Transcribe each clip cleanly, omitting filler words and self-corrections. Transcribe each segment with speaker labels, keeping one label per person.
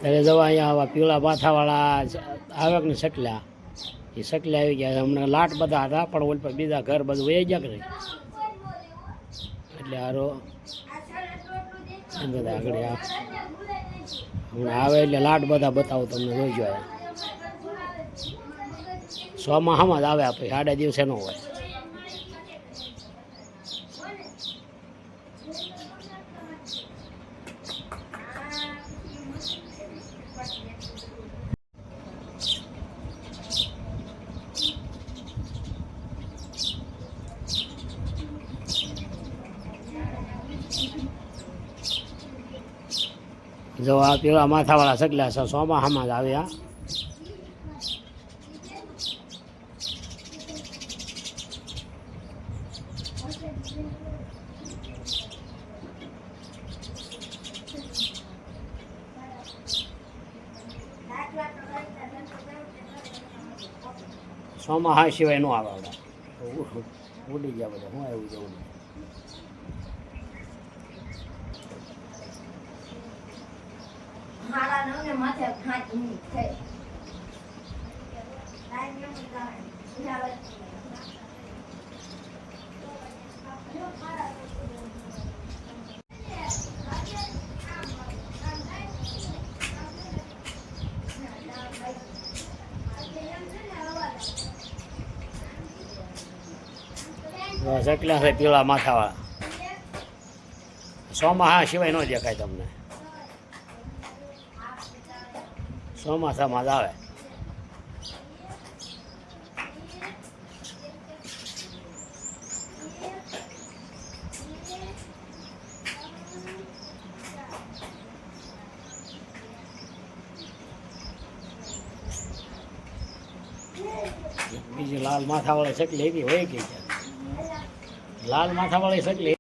Speaker 1: ત્યારે જવા અહીંયા આવા પીળા માથાવાળા આવે ને સકલા, એ સકલા આવી ગયા. હમણાં લાટ બધા હતા પણ ઓલ પર બીજા ઘર બધું વહી ગયા કે નહીં એટલે હારો બધા આગળ હમણાં આવે એટલે લાટ બધા બતાવો તમને જોઈજો. સોમાં જ આવે આપણે સાડા દિવસે ન હોય. જો આ પેલા માથાવાળા સગલા છે સોમાહામાં જ આવ્યા. સોમાહા સિવાય નો આવે આવડા ઉડી ગયા બધા. હું આવ્યું જવું સકલા છે પીળા માથાવાળા. સોમાહા સિવાય ન દેખાય તમને. ચોમાસામાં જ આવે. બીજી લાલ માથાવાળી સકલી એવી હોય ગઈ છે. લાલ માથાવાળી સકલી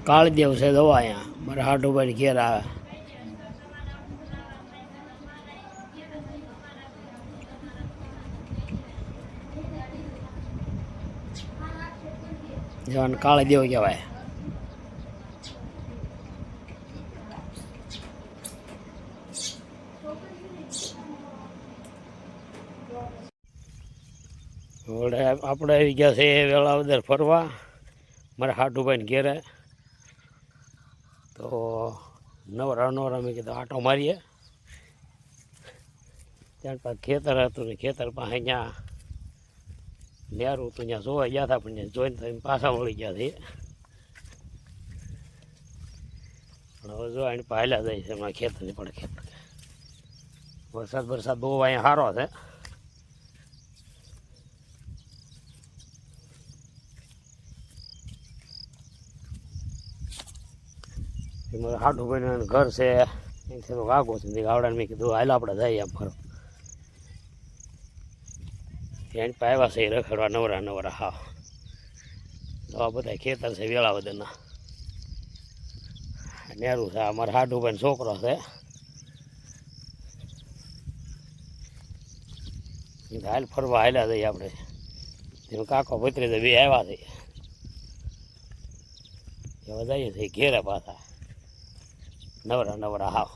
Speaker 1: કાળદેવ છે. દવા અહીંયા મારા હાટુભાઈ ઘેર આવે. જવાન કાળદેવ કહેવાય. આપણે આવી ગયા છે વેળાવદર ફરવા મારા હાટુભાઈ ઘેરે. તો નવરા મેં કીધું આટો મારીએ. ત્યાર પાસે ખેતર હતું ને ખેતર પાસે અહીંયા નેરું હતું, ત્યાં જોવા ગયા હતા પણ જોઈને થઈને પાછા વળી ગયા છે. પણ હવે જો એને પહેલા જાય છે એમાં ખેતરની પણ ખેતર. વરસાદ બહુ અહીંયા સારો છે. મારા હાટુભાઈનું ઘર છે એથી વાગો છે. ગાવડાને મેં કીધું હાલ આપણે જઈએ એમ ફરો. એની પાવ્યા છે એ રખડવા નવરા. હા તો આ બધા ખેતર છે વેળાવદરના. નેરું છે. અમારા હાટુભાઈનો છોકરો છે. હાલ ફરવા હાલ્યા જઈએ આપણે. એનો કાકો ભત્રીજા બે આવ્યા છે. એવા જઈએ છીએ ઘેરે પાછા નવરા. હાવ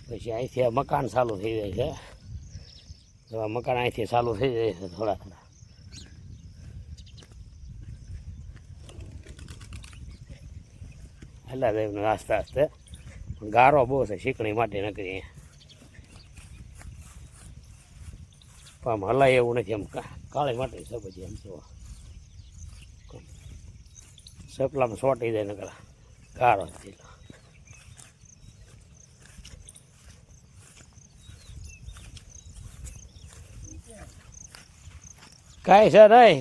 Speaker 1: પછી અહીંથી મકાન ચાલુ થઈ જાય છે. એવા મકાન અહીંથી ચાલુ થઈ જાય છે થોડા. હેલા જાય આસ્તે ગારો બહુ છે શીકણી માટે નકરી. પણ હલાય એવું નથી. એમ કાળી માટે છે પછી એમ તો સપલામાં સોટી જાય નકર ગારો કાંઈ છે નહીં.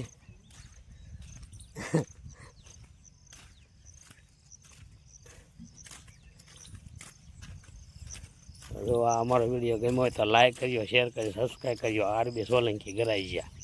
Speaker 1: જો આ અમારો વિડીયો ગમ્યો હોય તો લાઈક કરજો, શેર કરજો, સબસ્ક્રાઈબ કરજો. RB સોલંકી ગરાઈ ગયા.